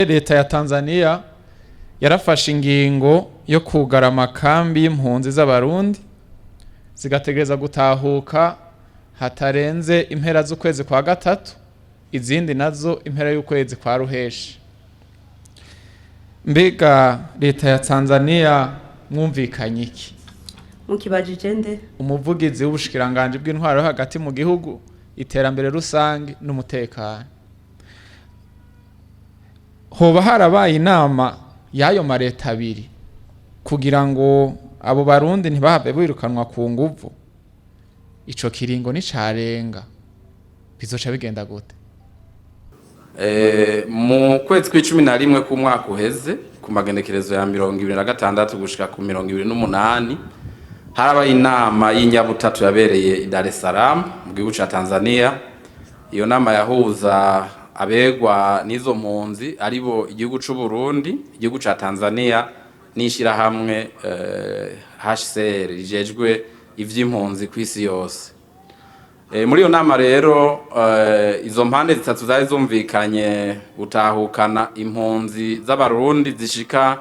Leta ya Tanzania yarafashe ingingo yo kugara amakambi y'impunzi z'abarundi zigategereza gutahuka hatarenze impera z'ukwezi kwa gatatu, izindi nazo impera y'ukwezi kwa ruheshi. Mbega leta ya Tanzania mwumvikanye iki? Mukibajije nde? Umuvugizi w'ubushikiranganje bw'intwaro hagati mu gihugu, iterambere rusange n'umutekano. Hoba harabaye inama y'ayo mareta abiri kugira ngo abo barundi ntibahave birukanwa ku nguvu? Ico kiringo ni carenga, bizoca bigenda gute? Mu kwezi kwa11 ku mwaka uheze ku magenekerezo ya 2026 gushika ku 2028 harabaye inama y'inyabutatu yabereye i Dar es Salaam mu gihugu ca Tanzania. Iyo nama yahuza abegwa n'izo mpunzi aribo igihugu c'u Burundi, igihugu ca Tanzania n'ishira hamwe HCR rijejwe ivy'impunzi kw'isi yose. Muri iyo nama rero izo mpande zitatu zari zumvikanye gutahukana impunzi z'abarundi zishika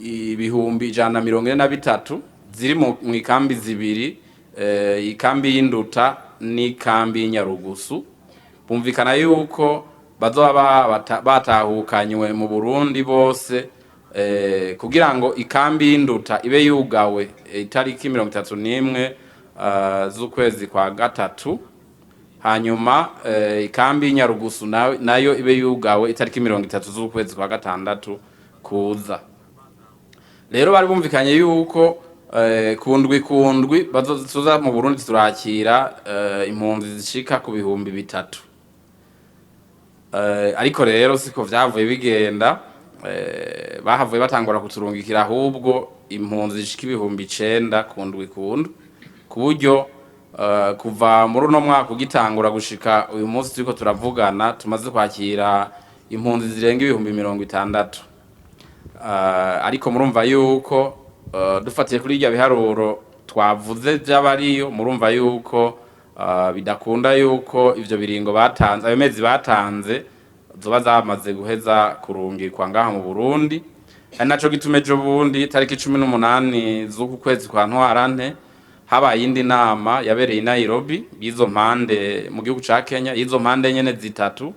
ibihumbi 143 ziri mu ikambi zibiri, ikambi y'Induta n'ikambi y'Inyarugusu. Bumvikana yuko bazoba batahukanywe mu Burundi bose kugira ngo ikambi y'Induta ibe yugawe itariki 31 z'ukwezi kwa gatatu, hanyuma ikambi y'Inyarugusu nayo ibe yugawe itariki 30 z'ukwezi kwa gatandatu kuza. Rero bari bumvikanye yuko kundwi bazoza mu Burundi turakira impunzi zishika ku bihumbi 3. Ariko rero siko vyavuye bigenda, bahavuye batangura kuturungikira ahubwo impunzi zishika ibihumbi 9 kundwi ku buryo kuva muri uno mwaka ugitangura gushika uyu munsi turiko turavugana tumaze kwakira impunzi zirenga ibihumbi 60. Ariko murumva yuko dufatiye kuri irya biharuro twavuze by'abariyo, murumva yuko bidakunda yuko ivyo biringo batanze, ayo mezi batanze zoba zamaze guheza kurungikwa ngaha mu Burundi. Ari naco gitumeje ubundi tariki 18 z'uku kwezi kwa Ntwarante habaye indi nama yabereye i Nairobi y'izo mpande mu gihugu ca Kenya, y'izo mpande nyene zitatu,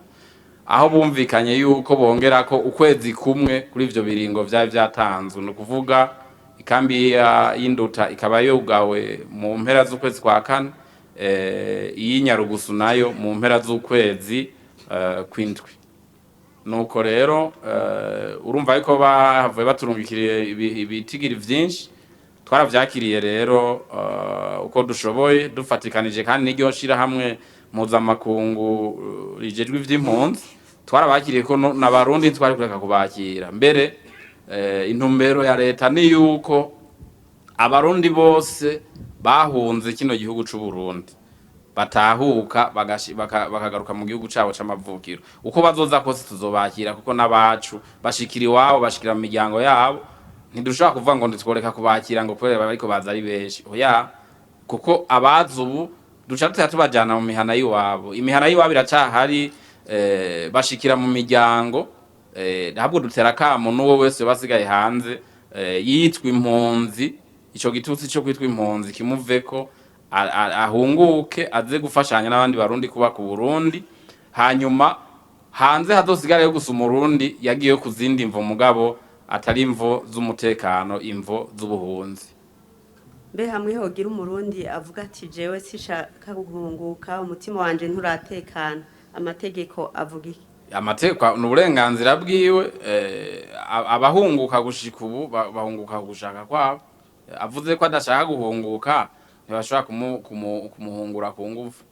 aho bumvikanye yuko bongerako ukwezi kumwe kuri ivyo biringo vyari vyatanzwe. No kuvuga ikambi y'Induta ikaba yugawe mu mpera z'ukwezi kwa kane, y'Inyarugusu nayo mu mpera z'ukwezi kw'indwi. Nuko rero urumva yuko bahavuye baturungikiriye ibitigiri vyinshi, twaravyakiriye rero uko dushoboye dufatikanije kandi n'iryo shira hamwe mpuzamakungu rijejwe ivy'impunzi. Twarabakiriye ko n'abarundi twari kureka kubakira. Mbere intumbero ya leta ni yuko abarundi bose bahunze kino gihugu c'u Burundi batahuka bakagaruka mu gihugu cabo c'amavukiro. Uko bazoza kose tuzobakira kuko n'abacu bashikira iwabo, bashikira mu miryango yabo. Ntidushaka kuvuga ngo nditworeka kubakira ngo kubera bariko baza ari benshi. Oya, kuko abazi ubu duca tubajana mu mihana y'iwabo. Imihana y'iwabo iracahari, bashikira mu miryango. Ntabwo dutera kamo n'uwo wese basigaye hanze yitwa impunzi, ico gitutsi cyo kwitwa impunzi kimuveko, ahunguke aze gufashanya n'abandi barundi kuba ku Burundi. Hanyuma hanze hazosigara yo gusa umurundi yagiye ku zindi mvo mugabo atari imvo z'umutekano, imvo z'ubuhunzi. Mbe hamwe hogira umurundi avuga ati jewe sishaka guhunguka, umutima wanje nturatekana, amategeko avuga iki? Amategeko n'uburenganzira bwiwe. Abahunguka gushika ubu bahunguka gushaka kwabo. Avuze ko adashaka guhunguka ntibashobora kumuhungura ku ngufu.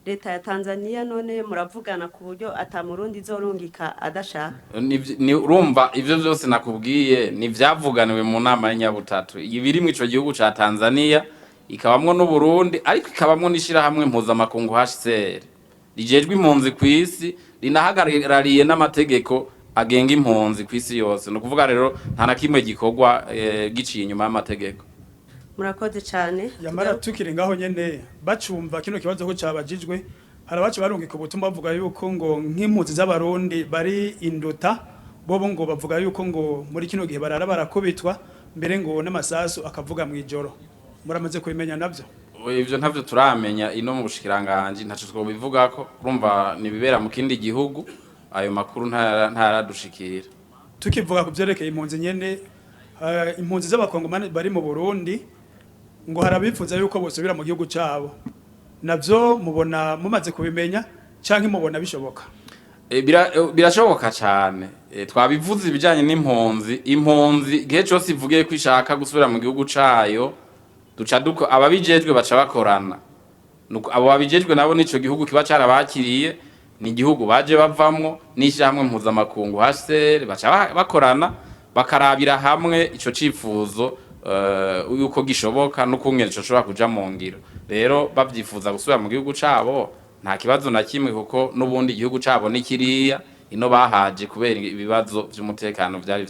Leta ya Tanzania none muravugana ku buryo atamurundi zorungika adashaka? Urumva ivyo vyose nakubwiye ni vyavuganiwe mu nama y'inyabutatu ibiri mu ico gihugu ca Tanzania, ikabamwo n'u Burundi, ariko ikabamwo n'ishira hamwe mpuzamakungu HCR rijejwe impunzi kw'isi, rinahagarariye n'amategeko agenga impunzi kw'isi yose. No kuvuga rero nta na kimwe gikorwa giciye inyuma y'amategeko. Murakoze cyane. Yamara tukiri ngaho nyene bacumva kino kibazo ko cabajijwe, harabacu barungika ubutumwa bavuga yuko ngo nk'impunzi z'abarundi bari induta bobo ngo bavuga yuko ngo muri kino gihe barara barakubitwa mbere ngo n'amasasu akavuga mu ijoro muramaze kubimenya navyo ivyo ntavyo turamenya ino mu bushikiranganje ntaco twobivuga ko urumva nibibera mu kindi gihugu ayo makuru ntaradushikira tukivuga ku byerekeye impunzi nyene impunzi z'abakongomani bari mu Burundi ngo harabifuza yuko bosubira mu gihugu cabo navyo mubona mumaze kubimenya canke mubona bishoboka birashoboka cyane twabivuze ibijanye n'impunzi igihe cyose ivugiye ko ishaka gusubira mu gihugu cayo duca duko ababijejwe baca bakorana abo babijejwe nabo nico gihugu kiba carabakiriye ni igihugu baje bavamwo n'ishyirahamwe mpuzamakungu HCR baca bakorana bakarabira hamwe ico cifuzo yuko gishoboka n'ukungene ico shobora kuja mu ngiro rero bavyifuza gusubira mu gihugu cabo nta kibazo na kimwe kuko n'ubundi igihugu cabo ni kiriya ino bahaje kubera ibibazo vy'umutekano vyari